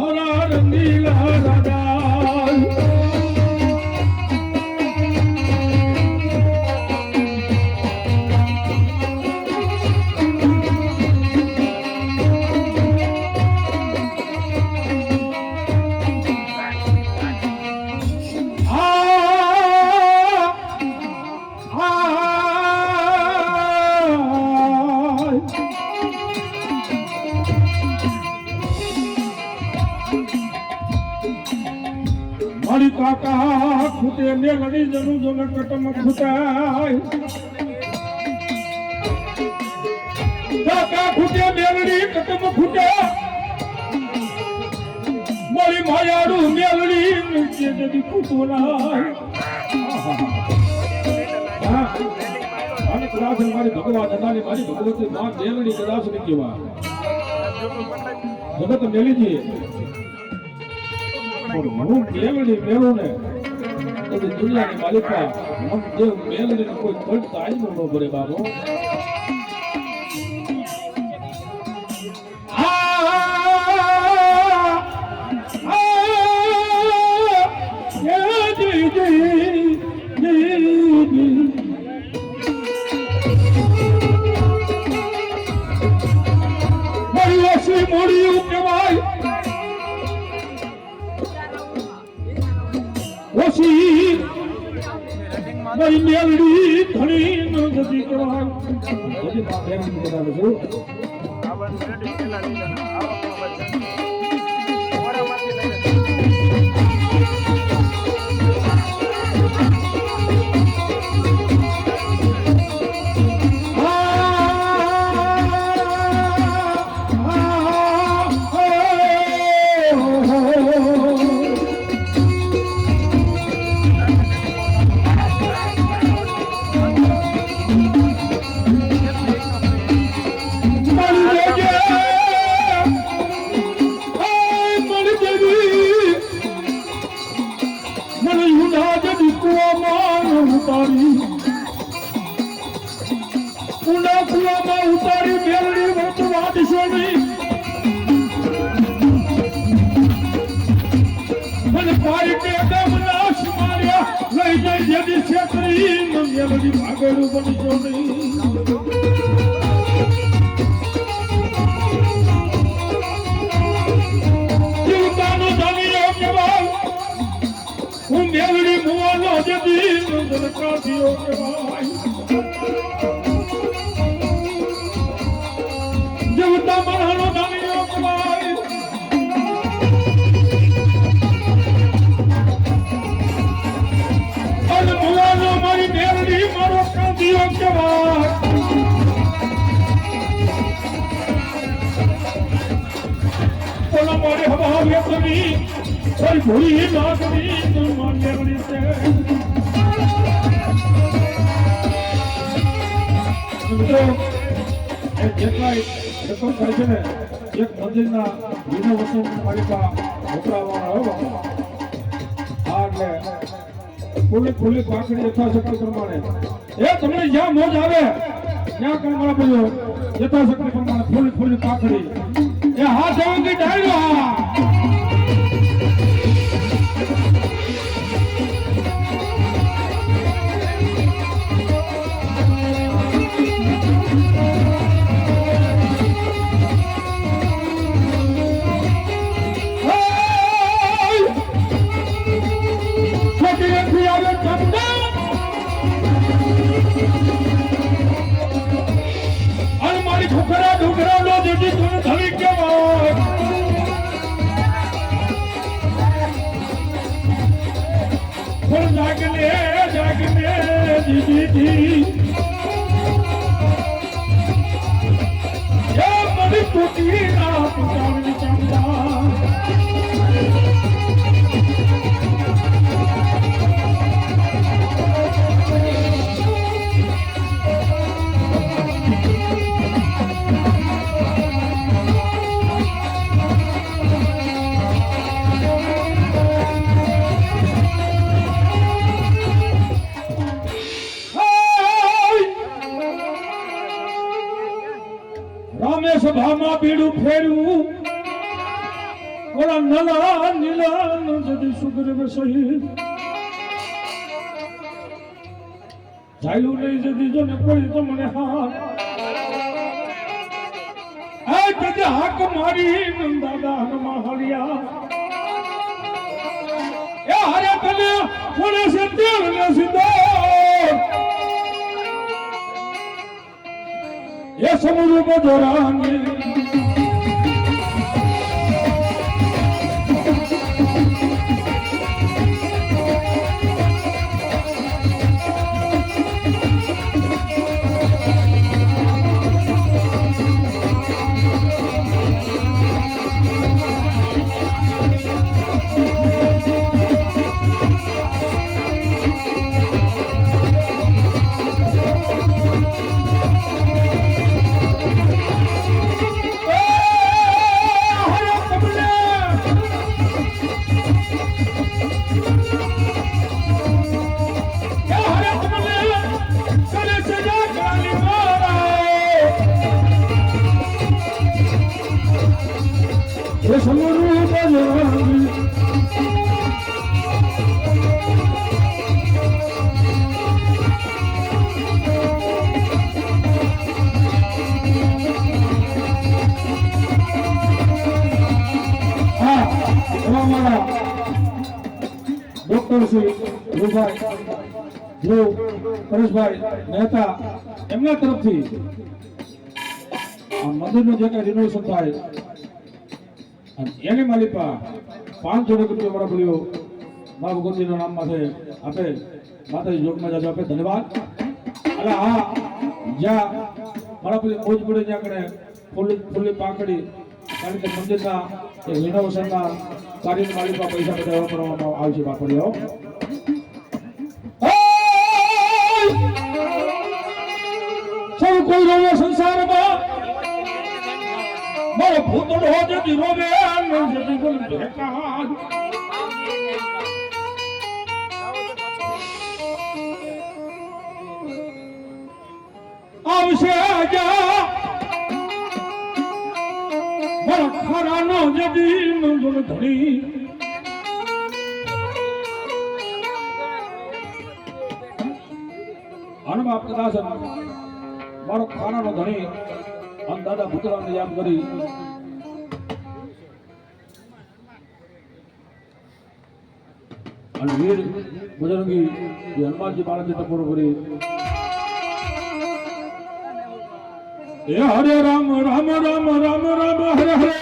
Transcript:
મારા રંગીલા રાજા મારી કાકા ખૂટે ને લડી જનું જો કટમ ખૂટાય કાકા ખૂટે મેલડી કટમ ખૂટે મારી માયાડું મેલડી નીચે જદી ખૂટોલાય અને કદાચ મારી ભગવાન અનાની મારી ભગવતી માં મેલડી કદાચ ની કેવા જગત મેલીજી હું મેલડી મેળું ને તો દુનિયાની માલિકા હું દેવ મેલડી કોઈ ખોટ તાળી નો ભરે બાબો મોડિયું કહેવાય ઓછી મારી મેલડી ધણી ન જતી કહેવાય જતી બાપ એમ કહેવાય છું ઉતારી મેલડી વત વાદશો નહીં મને પારી કે દમ નાશ માર્યા લઈ જઈ જેદી છેતરી મેલડી ભાગેલું બનશો નહીં જીવતાનો ધનિયો કહેવાય હું મેલડી મુવાનો જેદી નંદનકાઠીઓ કહેવાય જીવતા મરણો ધનિયો કહેવાય અને મુવાનો મારી મેલડી મારો કાંધિયો કહેવાય બોલો મારે હવા વેતની કોઈ ભૂલી લાગણી તો મેલડી છે જેટલા રકમ થાય છે ને એક મંદિરના રિનોવેશન માલિકા વપરાવાના હોય એટલે ફૂલી પાકડી યથાશક્તિ પ્રમાણે એ તમને જ્યાં મોજ આવે ત્યાં કામ પડ્યો યથાશક્તિ પ્રમાણે ફૂલી પાકડી એ હાથ એવી ડાળ્યો જાગને દીદી એ મને તૂટી ના પુતાની ચંદા સભામાં બીડું ફેરવું ઓલા નલા નીલા જદી સુગ્રીવ સહિત જાયલું નહીં જદી જો ને કોઈ તો મને હાથ આ જદી હાક મારી નંદાદા હનુમા હરિયા એ હરે તને કોને સત્ય ને સિદ્ધો એ સમુદ્ર બજોરાંગી ડોક્ટર શ્રી ધ્રુવભાઈ ધ્રુવ પરેશભાઈ મહેતા એમના તરફથી આ મંદિરનું જે કઈ રિનોવેશન થાય એની માલિકા 500 રૂપિયા મારા બોલ્યો મા ભગવતીના નામમાં છે આપે માતાજી જોગમાં જાજો આપે ધન્યવાદ અને હા જ્યાં મારા પેલી મોજ પડે ત્યાં કણે ફૂલી પાંખડી કારણ કે મંદિરના રિનોવેશનના કાર્યની માલિકા પૈસા બધા વાપરવામાં આવશે વાપર્યો સૌ કોઈ રોવે સંસારમાં મારો ભૂતડો જતી રોવે જતી બોલ ભેકા આવશે જા મારા ખરાનો જતી મંગળ ધણી હનુમાન કદાચ મારો ખાનાનો ધણી અને દાદા ભૂતરામને યાદ કરી અને વીર બજરંગી હનુમાનજી મહારાજે ટકોરો કરી એ હરે રામ રામ રામ રામ રામ હરે હરે